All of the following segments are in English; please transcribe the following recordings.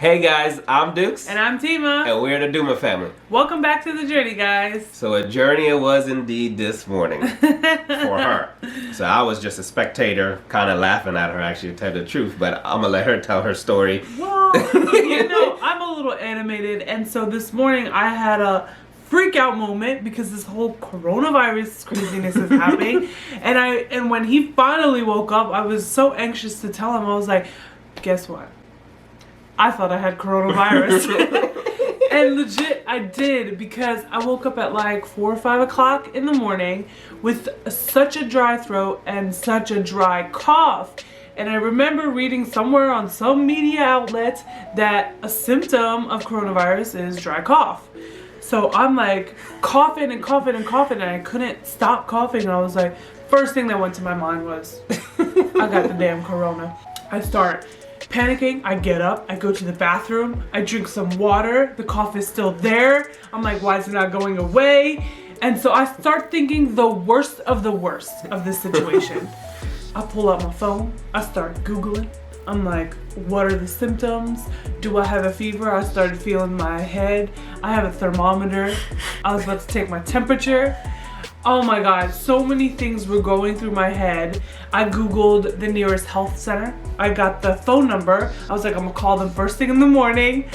Hey guys, I'm Dukes. And I'm Tima. And we're the Duma Family. Welcome back to the journey, guys. So a journey it was indeed this morning for her. So I was just a spectator, kind of laughing at her actually, to tell the truth. But I'm going to let her tell her story. Well, I'm a little animated. And so this morning I had a freak out moment because this whole coronavirus craziness is happening. And when he finally woke up, I was so anxious to tell him. I was like, guess what? I thought I had coronavirus. And legit, I did, because I woke up at like 4 or 5 o'clock in the morning with such a dry throat and such a dry cough. And I remember reading somewhere on some media outlet that a symptom of coronavirus is dry cough. So I'm like coughing and coughing and coughing, and I couldn't stop coughing. And I was like, first thing that went to my mind was, I got the damn corona. I start panicking. I get up, I go to the bathroom, I drink some water, the cough is still there. I'm like, why is it not going away? And so I start thinking the worst of this situation. I pull out my phone, I start Googling. I'm like, what are the symptoms? Do I have a fever? I started feeling my head. I have a thermometer. I was about to take my temperature. Oh my God, so many things were going through my head. I Googled the nearest health center. I got the phone number. I was like, I'm gonna call them first thing in the morning.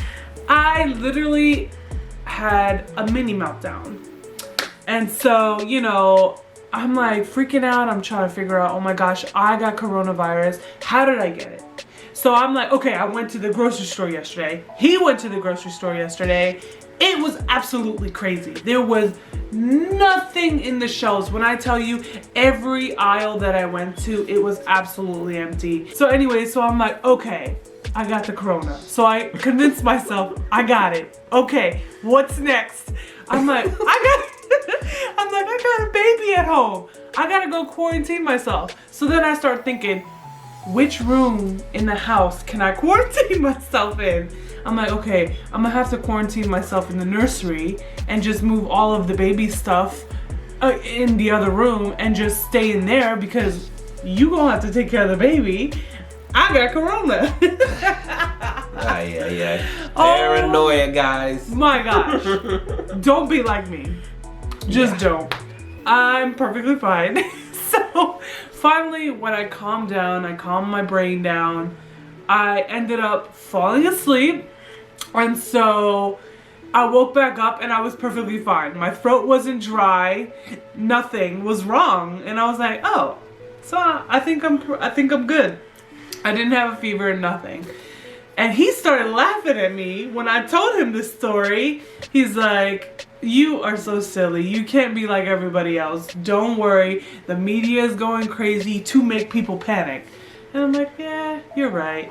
I literally had a mini meltdown. And so, I'm like freaking out. I'm trying to figure out, oh my gosh, I got coronavirus. How did I get it? So I'm like, okay, I went to the grocery store yesterday. He went to the grocery store yesterday. It was absolutely crazy. There was nothing in the shelves. When I tell you, every aisle that I went to, it was absolutely empty. So anyway, so I'm like, okay, I got the corona. So I convinced myself, I got it. Okay, what's next? I'm like, I got a baby at home. I gotta go quarantine myself. So then I start thinking, which room in the house can I quarantine myself in? I'm like, okay, I'm gonna have to quarantine myself in the nursery and just move all of the baby stuff in the other room and just stay in there, because you gonna have to take care of the baby. I got corona. Yeah. Paranoia, guys. My gosh. Don't be like me. Just don't. I'm perfectly fine. So finally, when I calmed down, I calmed my brain down, I ended up falling asleep. And so I woke back up and I was perfectly fine. My throat wasn't dry. Nothing was wrong. And I was like, oh, so I think I'm good. I didn't have a fever, nothing. And he started laughing at me when I told him this story. He's like, you are so silly. You can't be like everybody else. Don't worry. The media is going crazy to make people panic. And I'm like, yeah, you're right.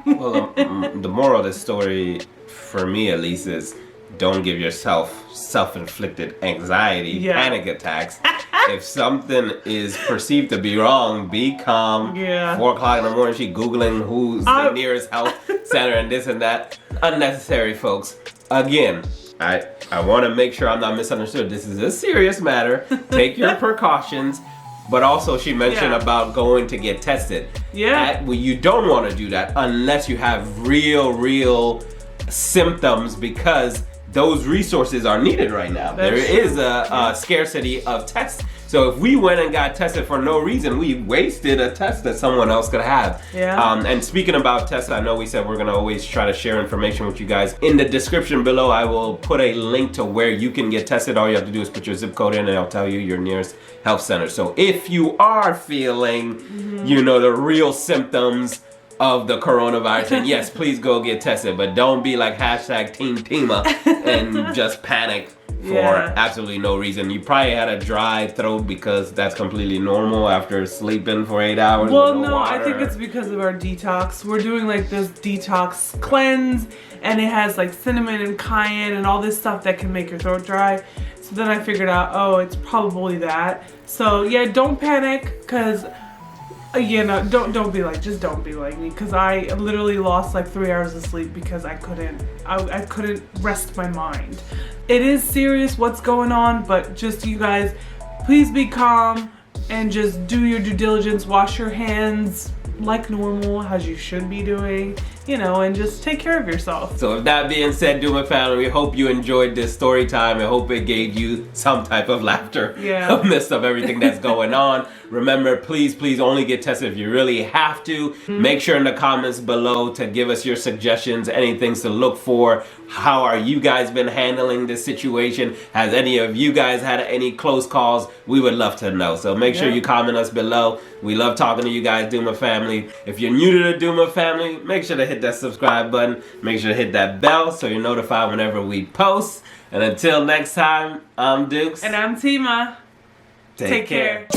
Well, the moral of this story, for me at least, is don't give yourself self-inflicted anxiety, panic attacks. If something is perceived to be wrong, be calm. 4 o'clock in the morning, she Googling who's the nearest health center and this and that. Unnecessary, folks. Again, I want to make sure I'm not misunderstood. This is a serious matter. Take your precautions. But also she mentioned about going to get tested. Well, you don't want to do that unless you have real symptoms, because those resources are needed right now. There is a scarcity of tests. So if we went and got tested for no reason, we wasted a test that someone else could have. And speaking about tests, I know we said we're going to always try to share information with you guys. In the description below, I will put a link to where you can get tested. All you have to do is put your zip code in and I'll tell you your nearest health center. So if you are feeling, the real symptoms of the coronavirus, and yes, please go get tested, but don't be like #Team Tima and just panic for absolutely no reason. You probably had a dry throat because that's completely normal after sleeping for 8 hours. Well, no, water. I think it's because of our detox. We're doing like this detox cleanse, and it has like cinnamon and cayenne and all this stuff that can make your throat dry. So then I figured out, oh, it's probably that. So yeah, don't panic, because don't be like me, because I literally lost like 3 hours of sleep because I couldn't rest my mind. It is serious what's going on, but just you guys, please be calm and just do your due diligence. Wash your hands like normal, as you should be doing. and just take care of yourself. So with that being said, Duma Family, we hope you enjoyed this story time. I hope it gave you some type of laughter amidst of everything that's going on. Remember, please only get tested if you really have to. Make sure in the comments below to give us your suggestions, any things to look for. How are you guys been handling this situation? Has any of you guys had any close calls? We would love to know. So make sure you comment us below. We love talking to you guys, Duma Family. If you're new to the Duma Family, make sure to hit that subscribe button. Make sure to hit that bell so you're notified whenever we post. And until next time, I'm Dukes. And I'm Tima. Take care.